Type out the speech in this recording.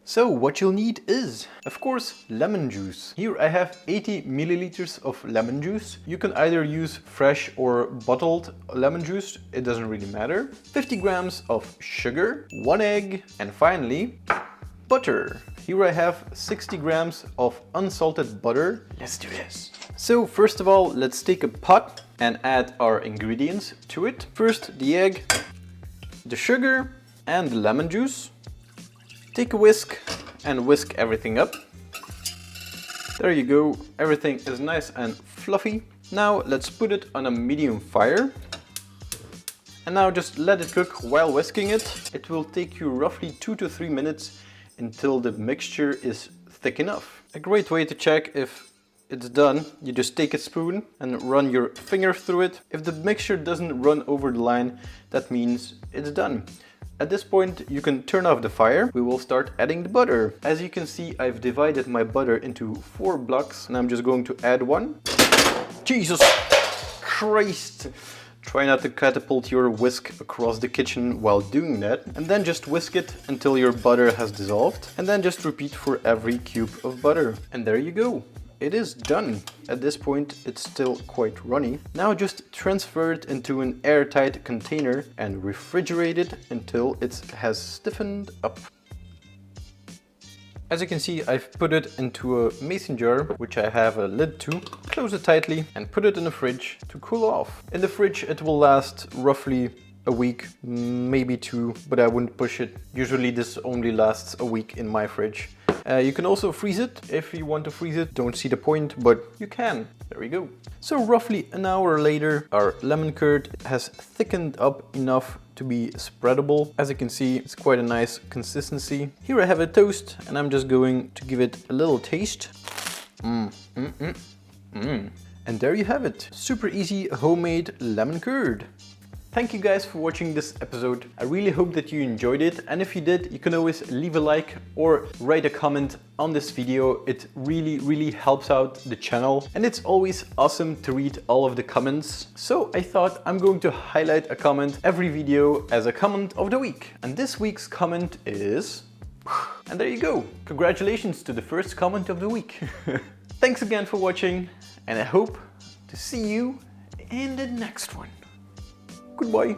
So what you'll need is, of course, lemon juice. Here I have 80 milliliters of lemon juice. You can either use fresh or bottled lemon juice, it doesn't really matter. 50 grams of sugar, 1 egg, and finally, butter. Here I have 60 grams of unsalted butter. Let's do this. So first of all, let's take a pot and add our ingredients to it. First the egg, the sugar and the lemon juice. Take a whisk and whisk everything up. There you go, everything is nice and fluffy. Now let's put it on a medium fire. And now just let it cook while whisking it. It will take you roughly 2 to 3 minutes until the mixture is thick enough. A great way to check if it's done, you just take a spoon and run your finger through it. If the mixture doesn't run over the line, that means it's done. At this point, you can turn off the fire. We will start adding the butter. As you can see, I've divided my butter into 4 blocks and I'm just going to add one. Jesus Christ! Try not to catapult your whisk across the kitchen while doing that. And then just whisk it until your butter has dissolved. And then just repeat for every cube of butter. And there you go. It is done. At this point, it's still quite runny. Now just transfer it into an airtight container and refrigerate it until it has stiffened up. As you can see, I've put it into a mason jar, which I have a lid to. Close it tightly and put it in the fridge to cool off. In the fridge, it will last roughly a week, maybe 2, but I wouldn't push it. Usually this only lasts a week in my fridge. You can also freeze it if you want to freeze it. Don't see the point, but you can. There we go. So roughly an hour later, our lemon curd has thickened up enough to be spreadable. As you can see, it's quite a nice consistency. Here I have a toast and I'm just going to give it a little taste. And there you have it. Super easy homemade lemon curd. Thank you guys for watching this episode. I really hope that you enjoyed it, and if you did, you can always leave a like or write a comment on this video. It really helps out the channel, and it's always awesome to read all of the comments. So I thought I'm going to highlight a comment every video as a comment of the week. And this week's comment is... And there you go. Congratulations to the first comment of the week. Thanks again for watching, and I hope to see you in the next one. Goodbye.